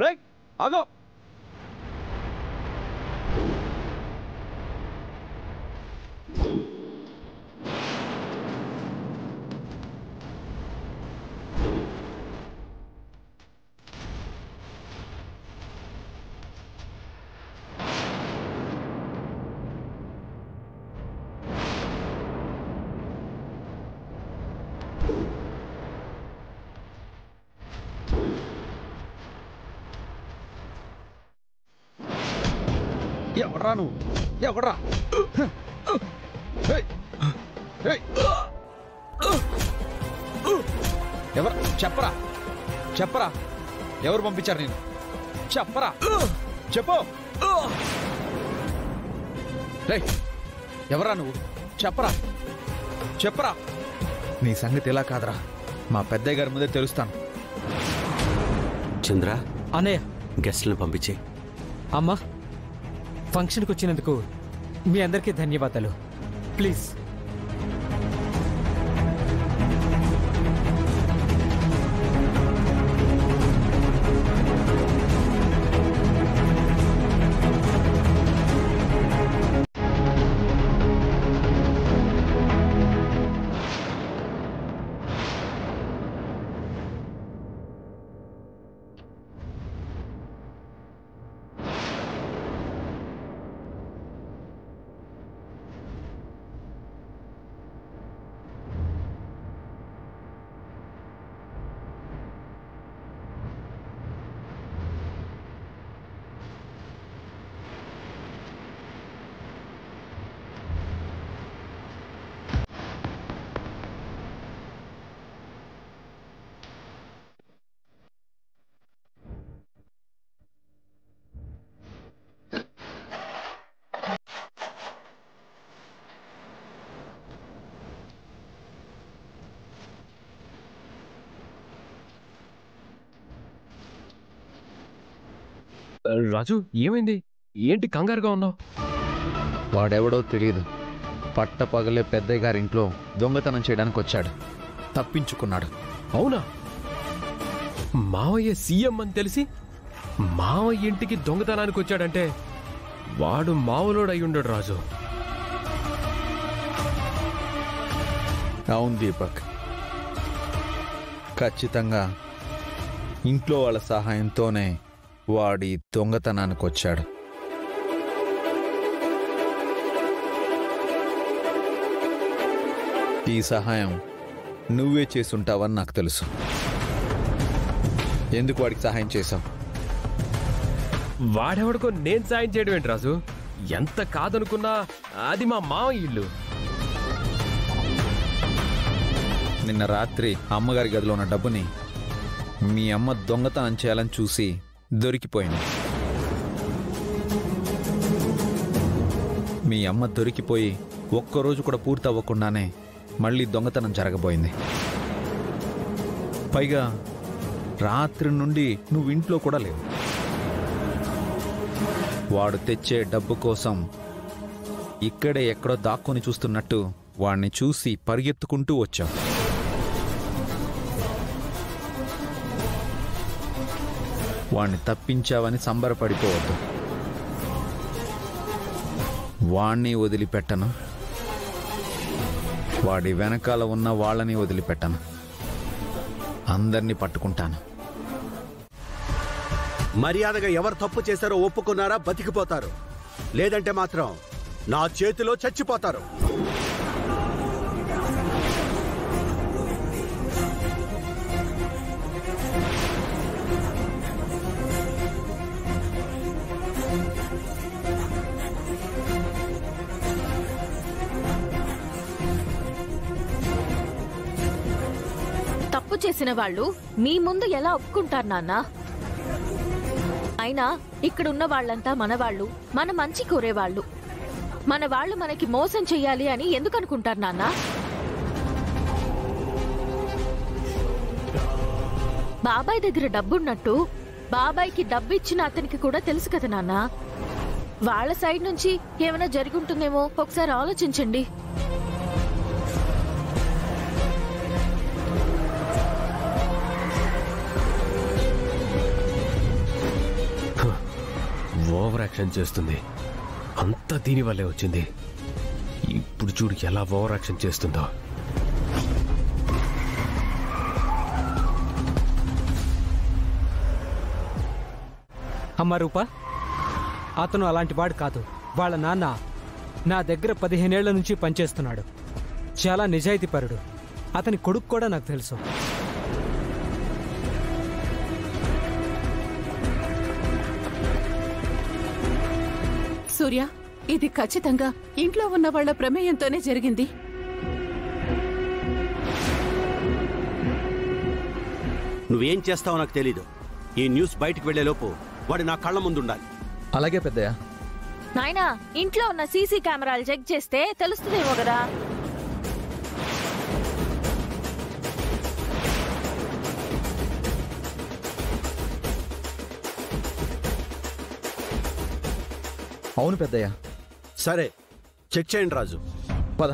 రేయ్ ఆగో. ఎవడ్రా నువ్వు? ఎవడ్రా? ఎవరు? చెప్పరా చెప్పరా, ఎవరు పంపించారు నేను? చెప్పరా, చెప్పు. ఎవరా నువ్వు? చెప్పరా చెప్పరా. నీ సంగతి ఎలా కాదరా, మా పెద్దయ్య గారి ముందే తెలుస్తాను. చంద్ర అన్నయ్య, గెస్ట్లను పంపించే. అమ్మా, ఫంక్షన్కి వచ్చినందుకు మీ అందరికీ ధన్యవాదాలు. ప్లీజ్. రాజు, ఏమైంది? ఏంటి కంగారుగా ఉన్నావు? వాడెవడో తెలియదు, పట్టపగలే పెద్దయ్య గారి ఇంట్లో దొంగతనం చేయడానికి వచ్చాడు, తప్పించుకున్నాడు. అవునా? మావయ్య సీఎం అని తెలిసి మావయ్య ఇంటికి దొంగతనానికి వచ్చాడంటే వాడు మావలోడు అయి ఉండడు రాజు. అవును దీపక్, ఖచ్చితంగా ఇంట్లో వాళ్ళ సహాయంతోనే వాడి దొంగతనానికి వచ్చాడు. ఈ సహాయం నువ్వే చేసుంటావని నాకు తెలుసు. ఎందుకు వాడికి సహాయం చేశావు? వాడెవడికో నేను సాయం చేయడం ఏంటి రాజు? ఎంత కాదనుకున్నా అది మా మావయ్య ఇల్లు. నిన్న రాత్రి అమ్మగారి గదిలో ఉన్న డబ్బుని మీ అమ్మ దొంగతనం చేయాలని చూసి దొరికిపోయింది. మీ అమ్మ దొరికిపోయి ఒక్కరోజు కూడా పూర్తి అవ్వకుండానే మళ్ళీ దొంగతనం జరగబోయింది. పైగా రాత్రి నుండి నువ్వు ఇంట్లో కూడా లేవు. వాడు తెచ్చే డబ్బు కోసం ఇక్కడే ఎక్కడో దాక్కొని చూస్తున్నట్టు వాడిని చూసి పరిగెత్తుకుంటూ వచ్చావు. వాణ్ణి తప్పించావని సంబరపడిపోవద్దు. వాణ్ణి వదిలిపెట్టను, వాడి వెనకాల ఉన్న వాళ్ళని వదిలిపెట్టను. అందరినీ పట్టుకుంటాను. మర్యాదగా ఎవరు తప్పు చేశారో ఒప్పుకున్నారా బతికిపోతారు, లేదంటే మాత్రం నా చేతిలో చచ్చిపోతారు. తప్పు చేసిన వాళ్ళు మీ ముందు ఎలా ఒప్పుకుంటారు నాన్న? అయినా ఇక్కడున్న వాళ్ళంతా మనవాళ్ళు, మన మంచి కోరేవాళ్ళు. మన వాళ్ళు మనకి మోసం చెయ్యాలి అని ఎందుకు అనుకుంటారు నాన్న? బాబాయ్ దగ్గర డబ్బున్నట్టు బాబాయ్కి డబ్బు ఇచ్చిన అతనికి కూడా తెలుసు కదా నాన్న. వాళ్ళ సైడ్ నుంచి ఏమైనా జరుగుంటుందేమో ఒకసారి ఆలోచించండి. ఓవర్ యాక్షన్ చేస్తుంది. అంతా దీనివల్లే వచ్చింది. ఇప్పుడు చూడు ఎలా ఓవర్ యాక్షన్ చేస్తుందో. అమ్మ రూప, అతను అలాంటి వాడు కాదు. వాళ్ళ నాన్న నా దగ్గర 15 ఏళ్ల నుంచి పనిచేస్తున్నాడు. చాలా నిజాయితీపరుడు. అతని కొడుకు కూడా నాకు తెలుసు. సూర్య, ఇది ఖచ్చితంగా ఇంట్లో ఉన్న వాళ్ళ ప్రమేయంతోనే జరిగింది. నువ్వేం చేస్తావో నాకు తెలీదు. ఈ న్యూస్ బయటికి వెళ్లేలోపు వాడు నా కళ్ళ ముందుండాలి. అలాగే పెద్దయ్య. నాయనా, ఇంట్లో ఉన్న సీసీ కెమెరాలు చెక్ చేస్తే తెలుస్తుందేమో కదా. అవును పెద్దయ్య. సరే, చెక్ చేయండి రాజు. పద.